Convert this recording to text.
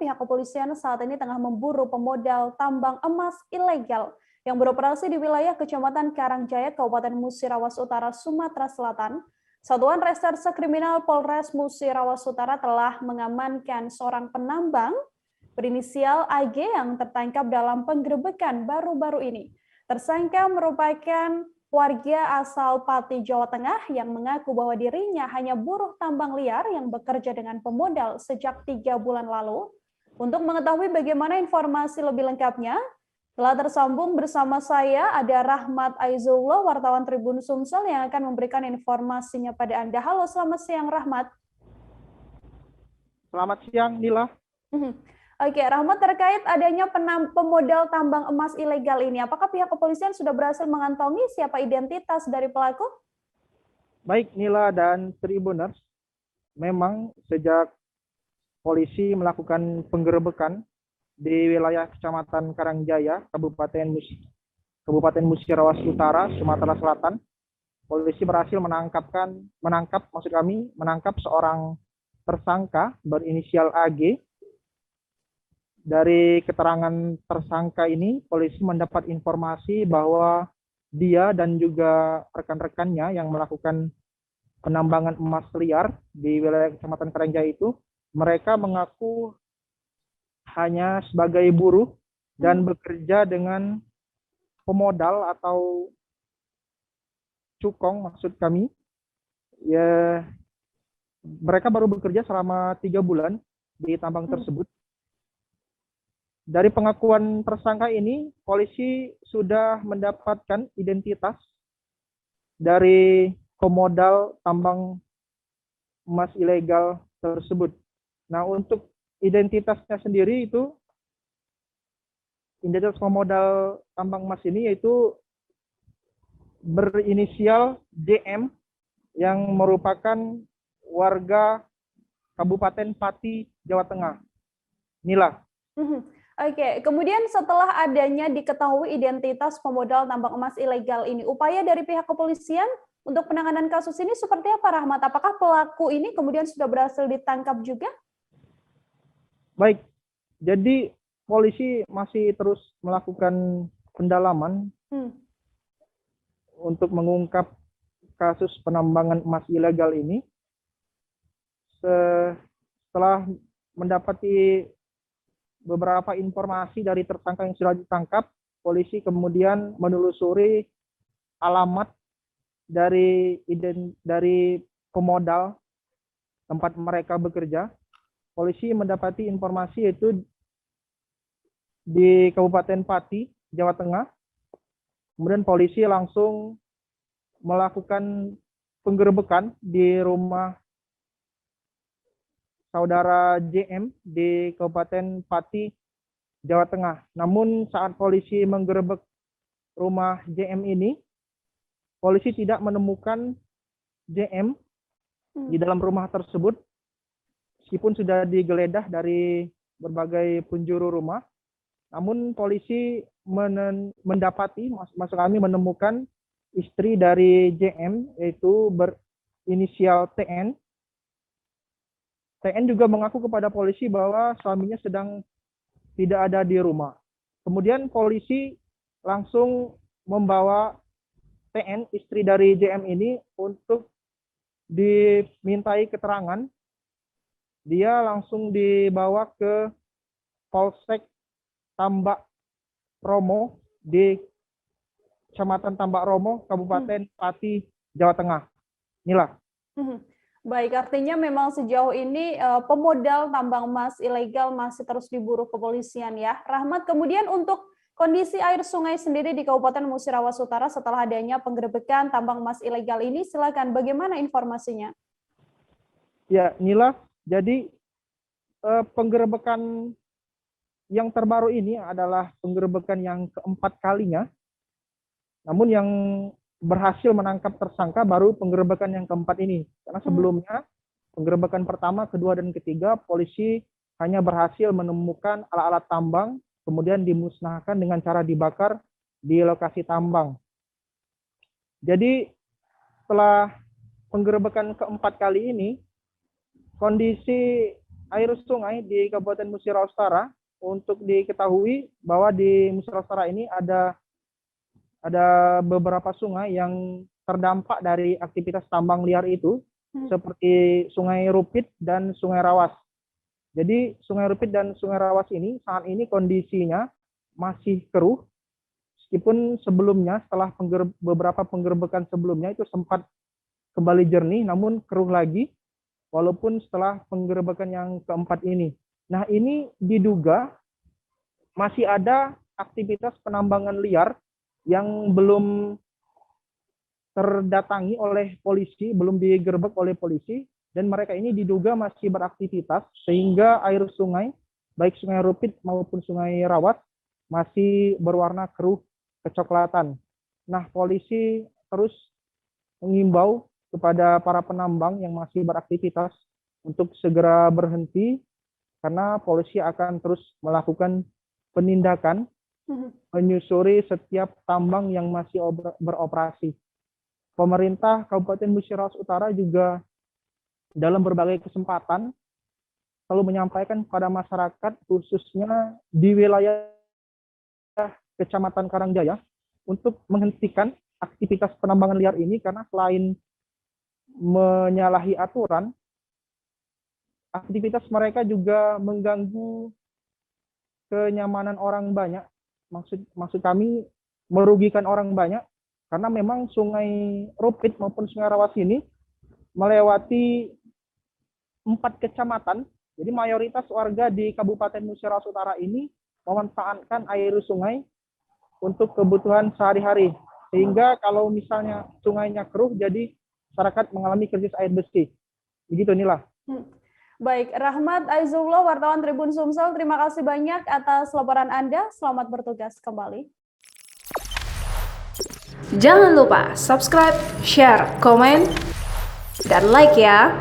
pihak kepolisian saat ini tengah memburu pemodal tambang emas ilegal yang beroperasi di wilayah Kecamatan Karangjaya, Kabupaten Musirawas Utara, Sumatera Selatan. Satuan Reserse Kriminal Polres Musirawas Utara telah mengamankan seorang penambang berinisial AG yang tertangkap dalam penggerebekan baru-baru ini. Tersangka merupakan warga asal Pati, Jawa Tengah yang mengaku bahwa dirinya hanya buruh tambang liar yang bekerja dengan pemodal sejak 3 bulan lalu. Untuk mengetahui bagaimana informasi lebih lengkapnya, telah tersambung bersama saya ada Rahmat Aizullah, wartawan Tribun Sumsel yang akan memberikan informasinya pada Anda. Halo, selamat siang Rahmat. Selamat siang, Nila. Oke, Rahmat, terkait adanya pemodal tambang emas ilegal ini, apakah pihak kepolisian sudah berhasil mengantongi siapa identitas dari pelaku? Baik, Nila dan Tribuners, memang sejak polisi melakukan penggerebekan di wilayah Kecamatan Karangjaya, Kabupaten Musirawas Utara, Sumatera Selatan, polisi berhasil menangkap seorang tersangka berinisial AG. Dari keterangan tersangka ini, polisi mendapat informasi bahwa dia dan juga rekan-rekannya yang melakukan penambangan emas liar di wilayah Kecamatan Karangjaya itu, mereka mengaku hanya sebagai buruh dan bekerja dengan pemodal atau cukong, maksud kami. Ya, mereka baru bekerja selama 3 bulan di tambang tersebut. Dari pengakuan tersangka ini, polisi sudah mendapatkan identitas dari pemodal tambang emas ilegal tersebut. Nah, untuk identitasnya sendiri itu, identitas pemodal tambang emas ini yaitu berinisial JM yang merupakan warga Kabupaten Pati, Jawa Tengah. Nila. Oke, kemudian setelah adanya diketahui identitas pemodal tambang emas ilegal ini, upaya dari pihak kepolisian untuk penanganan kasus ini seperti apa, Rahmat? Apakah pelaku ini kemudian sudah berhasil ditangkap juga? Baik, jadi polisi masih terus melakukan pendalaman untuk mengungkap kasus penambangan emas ilegal ini. Setelah mendapati beberapa informasi dari tersangka yang sudah ditangkap, polisi kemudian menelusuri alamat dari pemodal tempat mereka bekerja. Polisi mendapati informasi yaitu di Kabupaten Pati, Jawa Tengah. Kemudian polisi langsung melakukan penggerebekan di rumah saudara JM di Kabupaten Pati, Jawa Tengah. Namun saat polisi menggerebek rumah JM ini, polisi tidak menemukan JM di dalam rumah tersebut, meskipun sudah digeledah dari berbagai penjuru rumah. Namun polisi mendapati, maksud kami menemukan istri dari JM, yaitu berinisial TN. TN juga mengaku kepada polisi bahwa suaminya sedang tidak ada di rumah. Kemudian polisi langsung membawa TN, istri dari JM ini, untuk dimintai keterangan. Dia langsung dibawa ke Polsek Tambak Romo di Kecamatan Tambak Romo, Kabupaten Pati, Jawa Tengah. Inilah. Baik, artinya memang sejauh ini pemodal tambang emas ilegal masih terus diburu kepolisian ya. Rahmat, kemudian untuk kondisi air sungai sendiri di Kabupaten Musirawas Utara setelah adanya penggerebekan tambang emas ilegal ini, silakan bagaimana informasinya? Ya, Nila, jadi penggerebekan yang terbaru ini adalah penggerebekan yang keempat kalinya. Namun yang berhasil menangkap tersangka baru penggerebekan yang keempat ini. Karena sebelumnya penggerebekan pertama, kedua, dan ketiga polisi hanya berhasil menemukan alat-alat tambang, kemudian dimusnahkan dengan cara dibakar di lokasi tambang. Jadi setelah penggerebekan keempat kali ini, kondisi air sungai di Kabupaten Musirawas Utara, untuk diketahui bahwa di Musirawas Utara ini ada beberapa sungai yang terdampak dari aktivitas tambang liar itu, seperti Sungai Rupit dan Sungai Rawas. Jadi Sungai Rupit dan Sungai Rawas ini saat ini kondisinya masih keruh, meskipun sebelumnya setelah beberapa penggerbekan sebelumnya itu sempat kembali jernih, namun keruh lagi, walaupun setelah penggerbekan yang keempat ini. Nah, ini diduga masih ada aktivitas penambangan liar yang belum terdatangi oleh polisi, belum digerebek oleh polisi, dan mereka ini diduga masih beraktivitas, sehingga air sungai, baik Sungai Rupit maupun Sungai Rawas, masih berwarna keruh kecoklatan. Nah, polisi terus mengimbau kepada para penambang yang masih beraktivitas untuk segera berhenti, karena polisi akan terus melakukan penindakan, menyusuri setiap tambang yang masih beroperasi. Pemerintah Kabupaten Musirawas Utara juga dalam berbagai kesempatan selalu menyampaikan kepada masyarakat, khususnya di wilayah Kecamatan Karangjaya, untuk menghentikan aktivitas penambangan liar ini, karena selain menyalahi aturan, aktivitas mereka juga mengganggu kenyamanan orang banyak. Maksud kami merugikan orang banyak, karena memang Sungai Rupit maupun Sungai Rawas ini melewati 4 kecamatan. Jadi mayoritas warga di Kabupaten Musirawas Utara ini memanfaatkan air sungai untuk kebutuhan sehari-hari. Sehingga kalau misalnya sungainya keruh, jadi masyarakat mengalami krisis air bersih. Begitu, Nila. Baik, Rahmat Aizullah, wartawan Tribun Sumsel, terima kasih banyak atas laporan Anda. Selamat bertugas kembali. Jangan lupa subscribe, share, komen, dan like ya.